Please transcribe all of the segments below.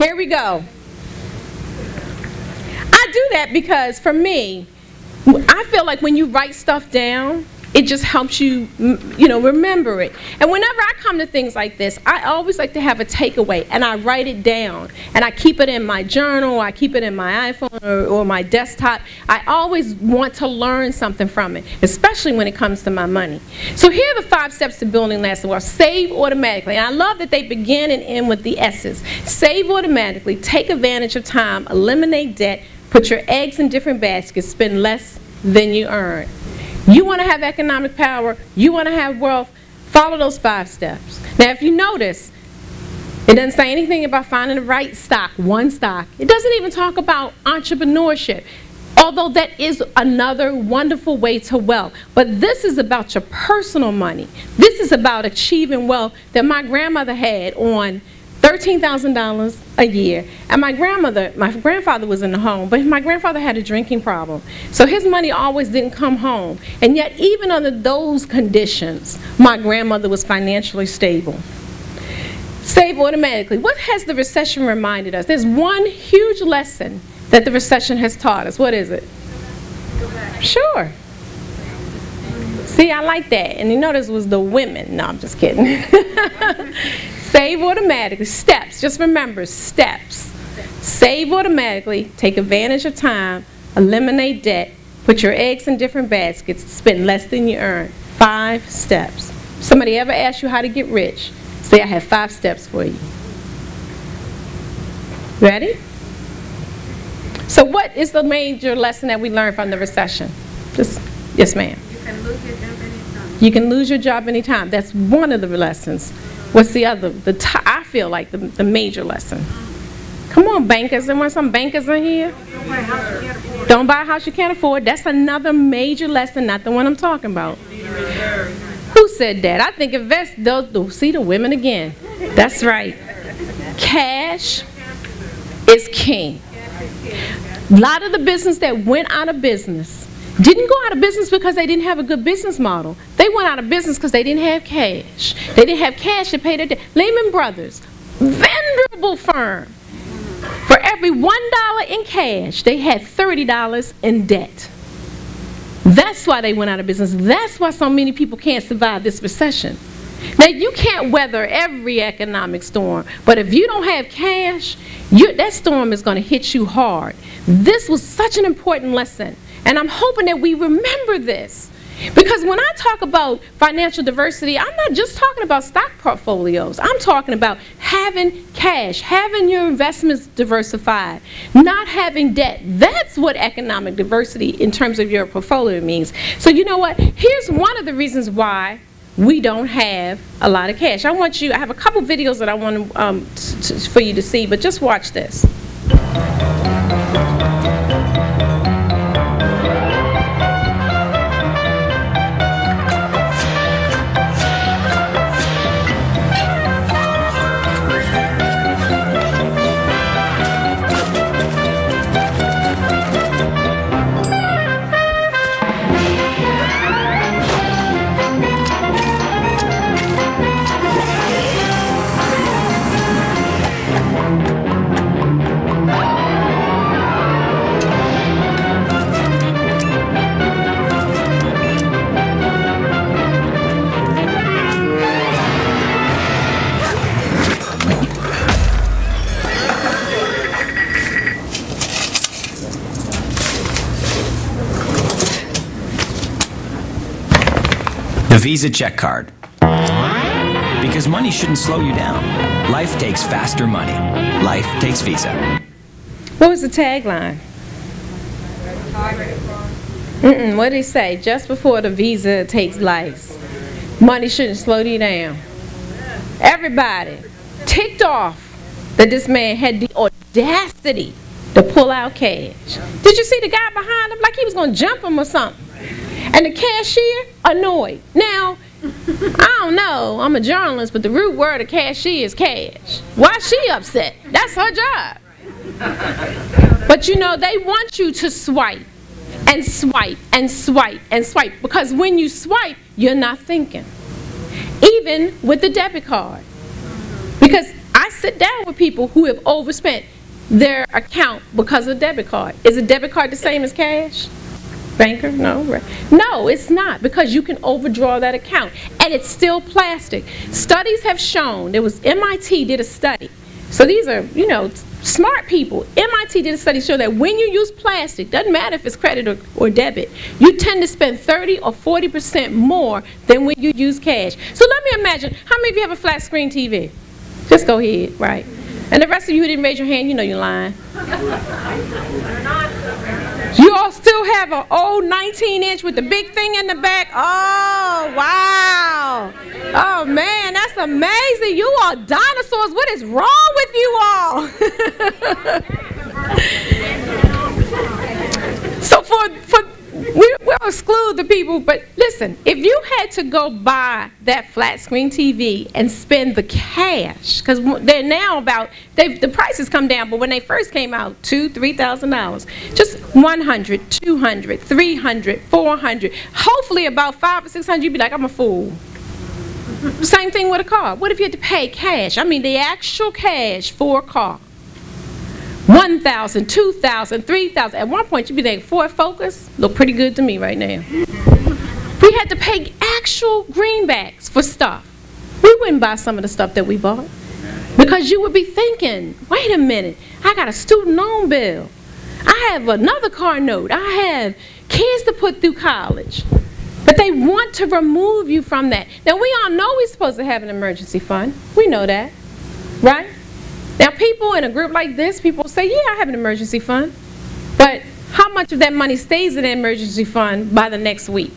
Here we go. I do that because for me, I feel like when you write stuff down, it just helps you, remember it. And whenever I come to things like this, I always like to have a takeaway, and I write it down. And I keep it in my journal, I keep it in my iPhone or my desktop. I always want to learn something from it, especially when it comes to my money. So here are the 5 steps to building lasting wealth. Save automatically. And I love that they begin and end with the S's. Save automatically, take advantage of time, eliminate debt, put your eggs in different baskets, spend less than you earn. You want to have economic power, you want to have wealth, follow those 5 steps. Now, if you notice, it doesn't say anything about finding the right stock, one stock. It doesn't even talk about entrepreneurship, although that is another wonderful way to wealth. But this is about your personal money. This is about achieving wealth that my grandmother had on $13,000 a year. And my grandfather was in the home, but my grandfather had a drinking problem. So his money always didn't come home. And yet, even under those conditions, my grandmother was financially stable. Save automatically. What has the recession reminded us? There's one huge lesson that the recession has taught us. What is it? Sure. See, I like that. And you notice it was the women. No, I'm just kidding. Save automatically. Steps. Just remember, steps. Save automatically. Take advantage of time. Eliminate debt. Put your eggs in different baskets. Spend less than you earn. 5 steps. Somebody ever asked you how to get rich? Say, I have 5 steps for you. Ready? So what is the major lesson that we learned from the recession? Yes, ma'am. You can lose your job anytime. You can lose your job anytime. That's one of the lessons. What's the other? I feel like the major lesson. Come on, bankers. There want some bankers in here? Don't buy a house you can't afford. That's another major lesson, not the one I'm talking about. Who said that? I think invest, see the women again. That's right. Cash is king. A lot of the business that went out of business didn't go out of business because they didn't have a good business model. They went out of business because they didn't have cash. They didn't have cash to pay their debt. Lehman Brothers, venerable firm. For every $1 in cash, they had $30 in debt. That's why they went out of business. That's why so many people can't survive this recession. Now, you can't weather every economic storm, but if you don't have cash, that storm is going to hit you hard. This was such an important lesson. And I'm hoping that we remember this. Because when I talk about financial diversity, I'm not just talking about stock portfolios. I'm talking about having cash, having your investments diversified, not having debt. That's what economic diversity in terms of your portfolio means. So you know what? Here's one of the reasons why we don't have a lot of cash. I have a couple videos that I want for you to see, but just watch this. The Visa check card. Because money shouldn't slow you down. Life takes faster money. Life takes Visa. What was the tagline? What did he say? Just before the Visa takes life. Money shouldn't slow you down. Everybody ticked off that this man had the audacity to pull out cash. Did you see the guy behind him? Like he was going to jump him or something. And the cashier, annoyed. Now, I don't know, I'm a journalist, but the root word of cashier is cash. Why is she upset? That's her job. But you know, they want you to swipe and swipe and swipe and swipe, because when you swipe, you're not thinking. Even with the debit card. Because I sit down with people who have overspent their account because of a debit card. Is a debit card the same as cash? Banker? No. Right. No, it's not, because you can overdraw that account. And it's still plastic. Studies have shown, MIT did a study. So these are, smart people. MIT did a study show that when you use plastic, doesn't matter if it's credit or debit, you tend to spend 30 or 40% more than when you use cash. So let me imagine, how many of you have a flat screen TV? Just go ahead, right? And the rest of you who didn't raise your hand, you know you're lying. You all still have an old 19-inch with the big thing in the back? Oh, wow. Oh, man, that's amazing. You are dinosaurs. What is wrong with you all? So we'll exclude the people, but listen, if you had to go buy that flat screen TV and spend the cash, because they're now the prices come down, but when they first came out, $2,000, $3,000, just $100, $200, $300, $400, hopefully about $500 or $600, you'd be like, I'm a fool. Same thing with a car. What if you had to pay cash? I mean, the actual cash for a car. $1,000, $2,000, $3,000. At one point, you'd be thinking, Ford Focus look pretty good to me right now. We had to pay actual greenbacks for stuff. We wouldn't buy some of the stuff that we bought, because you would be thinking, wait a minute, I got a student loan bill. I have another car note. I have kids to put through college. But they want to remove you from that. Now, we all know we're supposed to have an emergency fund. We know that, right? Now, people in a group like this, people say, yeah, I have an emergency fund. But how much of that money stays in the emergency fund by the next week?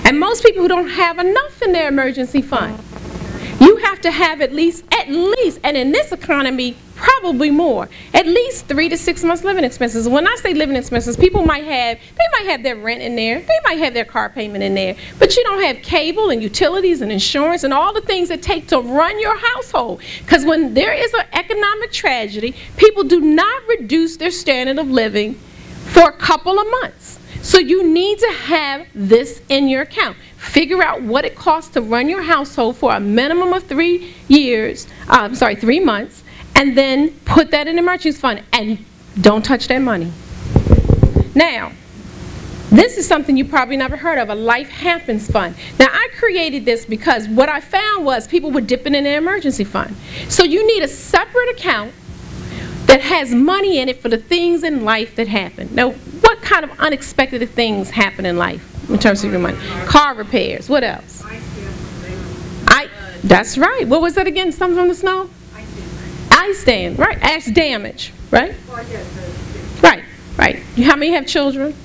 And most people who don't have enough in their emergency fund, you have to have at least, and in this economy, probably more, at least 3 to 6 months living expenses. When I say living expenses, people might have their rent in there, they might have their car payment in there, but you don't have cable and utilities and insurance and all the things that take to run your household. Because when there is an economic tragedy, people do not reduce their standard of living for a couple of months. So you need to have this in your account. Figure out what it costs to run your household for a minimum of 3 months, and then put that in an emergency fund, and don't touch that money. Now, this is something you probably never heard of, a life happens fund. Now, I created this because what I found was people were dipping in their emergency fund. So you need a separate account that has money in it for the things in life that happen. Now, what kind of unexpected things happen in life in terms of your money? Car repairs. What else? That's right. What was that again? Something from the snow? Ice dam. Right. Ice damage. Right? Right. Right. How many have children?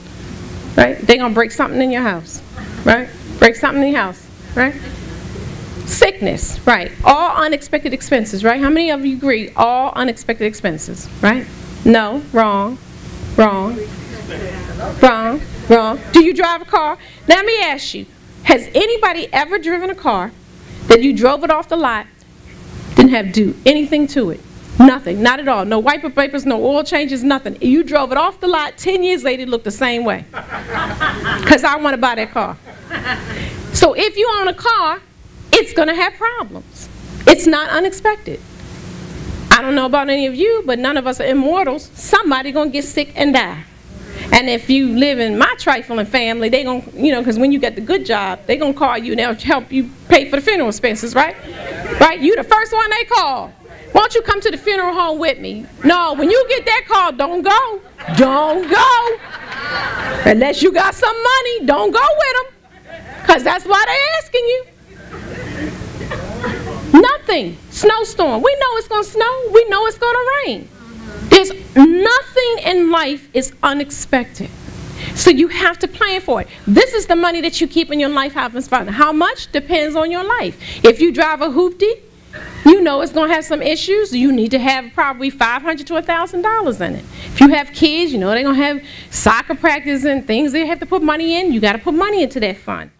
Right? They're going to break something in your house. Right? Break something in your house. Right? Sickness, right? All unexpected expenses, right? How many of you agree? All unexpected expenses, right? No, wrong, wrong, wrong, wrong. Do you drive a car? Now, let me ask you, has anybody ever driven a car that you drove it off the lot, didn't have to do anything to it? Nothing, not at all. No wiper papers, no oil changes, nothing. You drove it off the lot, 10 years later, it looked the same way. Because I want to buy that car. So if you own a car, it's going to have problems. It's not unexpected. I don't know about any of you, but none of us are immortals. Somebody's going to get sick and die. And if you live in my trifling family, they're going to, because when you get the good job, they're going to call you and they'll help you pay for the funeral expenses, right? Right? You the first one they call. Won't you come to the funeral home with me? No, when you get that call, don't go. Don't go. Unless you got some money, don't go with them. Because that's why they're asking you. Nothing. Snowstorm. We know it's going to snow. We know it's going to rain. There's nothing in life is unexpected. So you have to plan for it. This is the money that you keep in your life having fun. How much depends on your life. If you drive a hoopty, you know it's going to have some issues. You need to have probably $500 to $1,000 in it. If you have kids, you know they're going to have soccer practice and things they have to put money in. You got to put money into that fund.